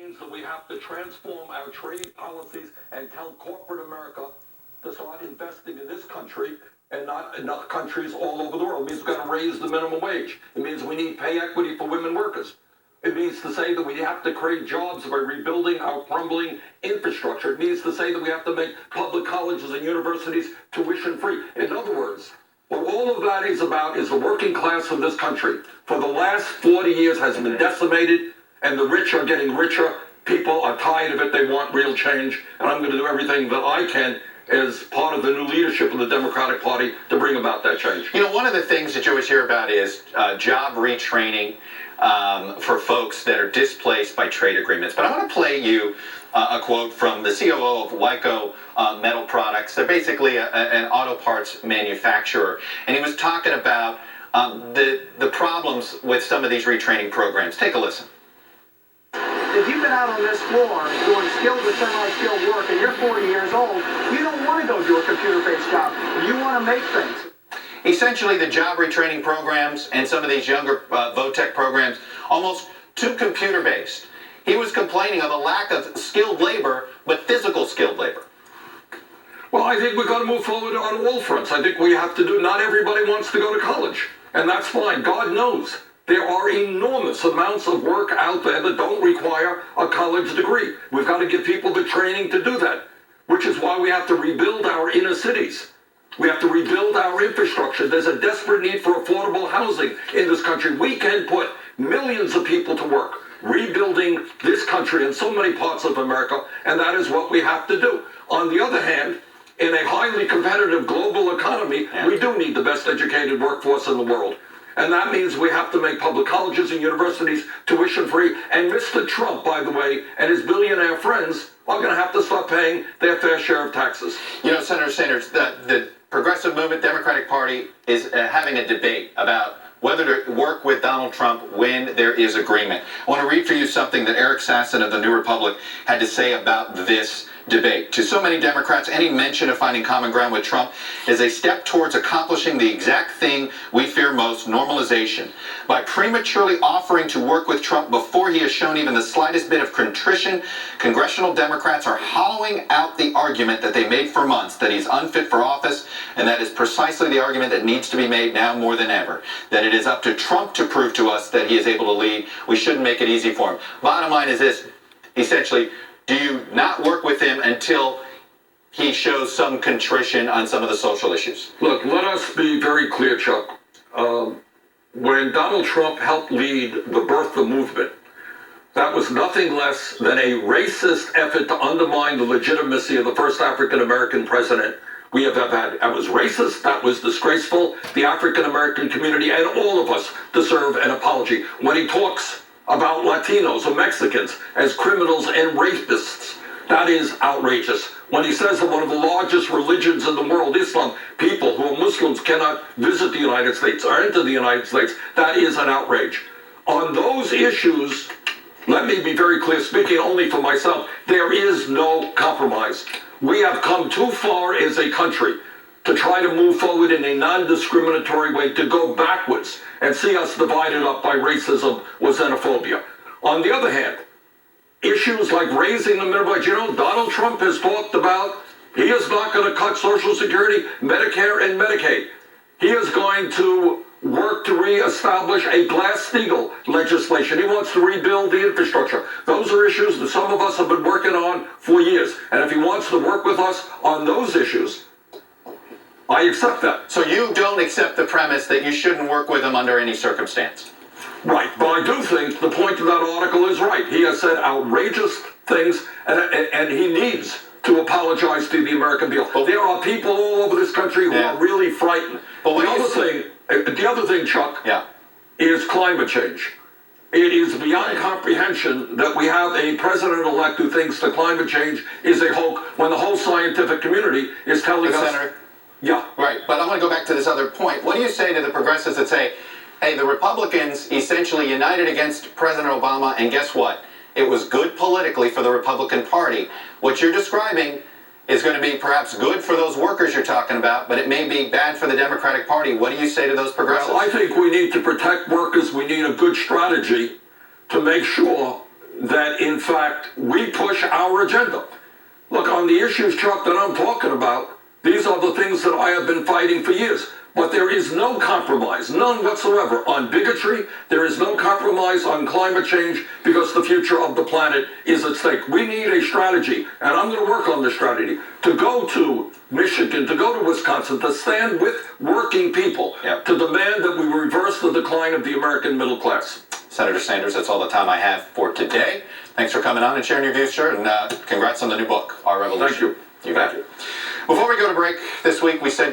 means that we have to transform our trade policies and tell corporate America to start investing in this country and not in other countries all over the world. It means we've got to raise the minimum wage. It means we need pay equity for women workers. It means to say that we have to create jobs by rebuilding our crumbling infrastructure. It means to say that we have to make public colleges and universities tuition free. In other words, what all of that is about is the working class of this country for the last 40 years has been decimated, and the rich are getting richer. People are tired of it. They want real change. And I'm going to do everything that I can as part of the new leadership of the Democratic Party to bring about that change. You know, one of the things that you always hear about is job retraining for folks that are displaced by trade agreements. But I want to play you a quote from the COO of Wyco Metal Products. They're basically an auto parts manufacturer. And he was talking about the problems with some of these retraining programs. Take a listen. If you've been out on this floor doing skilled to semi-skilled work and you're 40 years old, you don't want to go do a computer-based job. You want to make things. Essentially, the job retraining programs and some of these younger VOTEC programs, almost too computer-based. He was complaining of a lack of skilled labor, but physical skilled labor. Well, I think we've got to move forward on all fronts. I think we have to do, not everybody wants to go to college, and that's fine. God knows there are enormous amounts of work out there that don't require a college degree. We've got to give people the training to do that, which is why we have to rebuild our inner cities. We have to rebuild our infrastructure. There's a desperate need for affordable housing in this country. We can put millions of people to work rebuilding this country and so many parts of America, and that is what we have to do. On the other hand, in a highly competitive global economy, we do need the best educated workforce in the world. And that means we have to make public colleges and universities tuition free. And Mr. Trump, by the way, and his billionaire friends are going to have to start paying their fair share of taxes. You know, Senator Sanders, the Progressive Movement, Democratic Party is having a debate about whether to work with Donald Trump when there is agreement. I want to read for you something that Eric Sasson of the New Republic had to say about this debate. To so many Democrats, any mention of finding common ground with Trump is a step towards accomplishing the exact thing we fear most, normalization. By prematurely offering to work with Trump before he has shown even the slightest bit of contrition, congressional Democrats are hollowing out the argument that they made for months, that he's unfit for office, and that is precisely the argument that needs to be made now more than ever, that it is up to Trump to prove to us that he is able to lead. We shouldn't make it easy for him. Bottom line is this, essentially, do you not work with him until he shows some contrition on some of the social issues? Look, let us be very clear, Chuck. When Donald Trump helped lead the birther movement, that was nothing less than a racist effort to undermine the legitimacy of the first African-American president we have ever had. That was racist, that was disgraceful. The African-American community and all of us deserve an apology. When he talks about Latinos or Mexicans as criminals and rapists, that is outrageous. When he says that one of the largest religions in the world, Islam, people who are Muslims cannot visit the United States or enter the United States, that is an outrage. On those issues, let me be very clear, speaking only for myself, there is no compromise. We have come too far as a country to try to move forward in a non-discriminatory way, to go backwards and see us divided up by racism or xenophobia. On the other hand, issues like raising the minimum wage, you know, Donald Trump has talked about he is not going to cut Social Security, Medicare, and Medicaid. He is going to work to reestablish a Glass-Steagall legislation. He wants to rebuild the infrastructure. Those are issues that some of us have been working on for years. And if he wants to work with us on those issues, I accept that. So you don't accept the premise that you shouldn't work with him under any circumstance? Right, but I do think the point of that article is right. He has said outrageous things, and he needs to apologize to the American people. But there are people all over this country who are really frightened. But the other thing, Chuck, is climate change. It is beyond comprehension that we have a president-elect who thinks that climate change is a hoax when the whole scientific community is telling us... Senator, right, but I want to go back to this other point. What do you say to the progressives that say, hey, the Republicans essentially united against President Obama, and guess what? It was good politically for the Republican Party. What you're describing is going to be perhaps good for those workers you're talking about, but it may be bad for the Democratic Party. What do you say to those progressives? Well, I think we need to protect workers. We need a good strategy to make sure that, in fact, we push our agenda. Look, on the issues, Chuck, that I'm talking about, these are the things that I have been fighting for years. But there is no compromise, none whatsoever, on bigotry. There is no compromise on climate change, because the future of the planet is at stake. We need a strategy, and I'm going to work on this strategy, to go to Michigan, to go to Wisconsin, to stand with working people, Yep. to demand that we reverse the decline of the American middle class. Senator Sanders, that's all the time I have for today. Thanks for coming on and sharing your views, sir, and congrats on the new book, Our Revolution. Thank you. You bet. Thank you. Before we go to break this week, we said